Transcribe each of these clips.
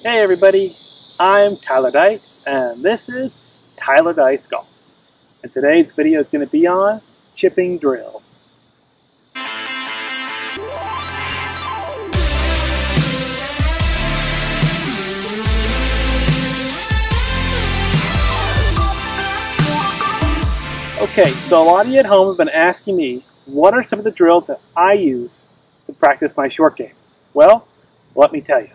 Hey everybody, I'm Tyler Dice, and this is Tyler Dice Golf. And today's video is going to be on chipping drills. Okay, so a lot of you at home have been asking me, what are some of the drills that I use to practice my short game? Well, let me tell you.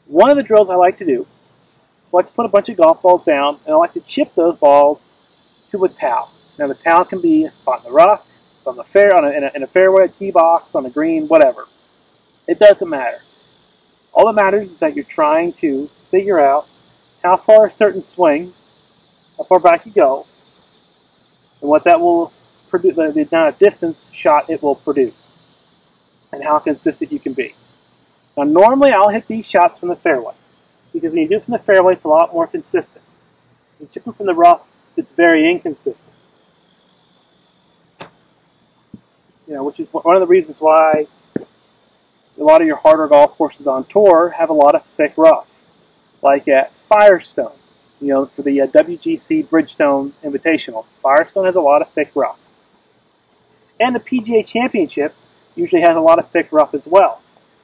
One of the drills I like to do, I like to put a bunch of golf balls down, and I like to chip those balls to a towel. Now the towel can be a spot in the rough, on the in a fairway, tee box, on the green, whatever. It doesn't matter. All that matters is that you're trying to figure out how far a certain swing, how far back you go, and what that will produce, the amount of distance shot it will produce, and how consistent you can be. Now normally I'll hit these shots from the fairway, because when you do it from the fairway it's a lot more consistent. When you chip them from the rough, it's very inconsistent. You know, which is one of the reasons why a lot of your harder golf courses on tour have a lot of thick rough. Like at Firestone, you know, for the WGC Bridgestone Invitational, Firestone has a lot of thick rough. And the PGA Championship usually has a lot of thick rough as well.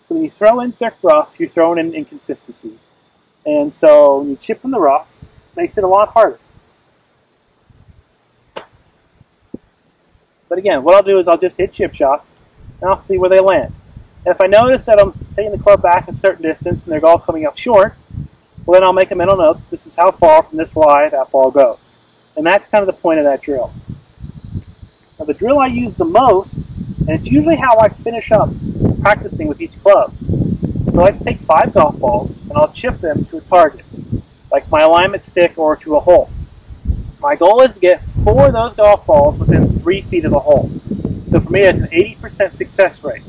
So when you throw in thick rough, you're throwing in inconsistencies. And so when you chip from the rough, it makes it a lot harder. But again, what I'll do is I'll just hit chip shots, and I'll see where they land. And if I notice that I'm taking the club back a certain distance and they're all coming up short, well then I'll make a mental note, this is how far from this lie that ball goes. And that's kind of the point of that drill. Now the drill I use the most, and it's usually how I finish up practicing with each club. So I like to take 5 golf balls and I'll chip them to a target, like my alignment stick or to a hole. My goal is to get 4 of those golf balls within 3 feet of the hole. So for me it's an 80% success rate.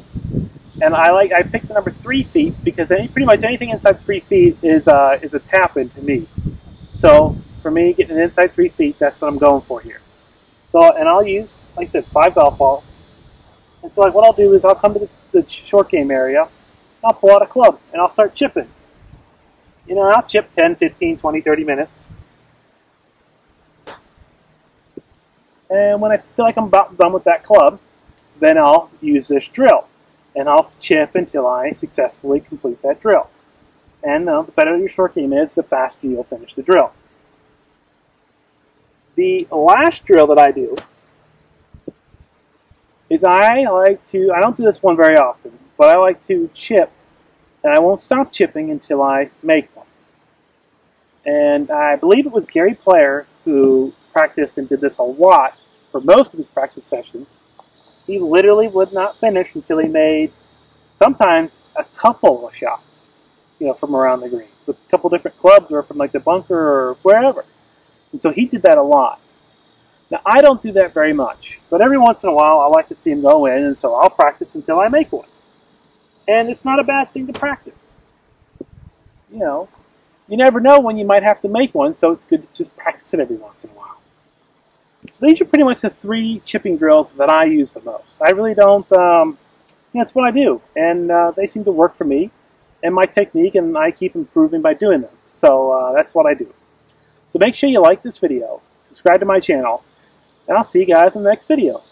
And I picked the number 3 feet because pretty much anything inside 3 feet is a tap-in to me. So for me, getting it inside 3 feet, that's what I'm going for here. So, and I'll use, like I said, 5 golf balls. And so like what I'll do is I'll come to the short game area, I'll pull out a club, and I'll start chipping. You know, I'll chip 10, 15, 20, 30 minutes. And when I feel like I'm about done with that club, then I'll use this drill. And I'll chip until I successfully complete that drill. And the better your short game is, the faster you'll finish the drill. The last drill that I do is I don't do this one very often, but I like to chip, and I won't stop chipping until I make one. And I believe it was Gary Player who practiced and did this a lot for most of his practice sessions. He literally would not finish until he made sometimes a couple of shots, you know, from around the green, with a couple different clubs or from like the bunker or wherever. And so he did that a lot. Now, I don't do that very much, but every once in a while I like to see him go in, and so I'll practice until I make one. And it's not a bad thing to practice. You know, you never know when you might have to make one, so it's good to just practice it every once in a while. So these are pretty much the 3 chipping drills that I use the most. I really don't, you know, it's what I do, and they seem to work for me and my technique, and I keep improving by doing them. So that's what I do. So make sure you like this video, subscribe to my channel, and I'll see you guys in the next video.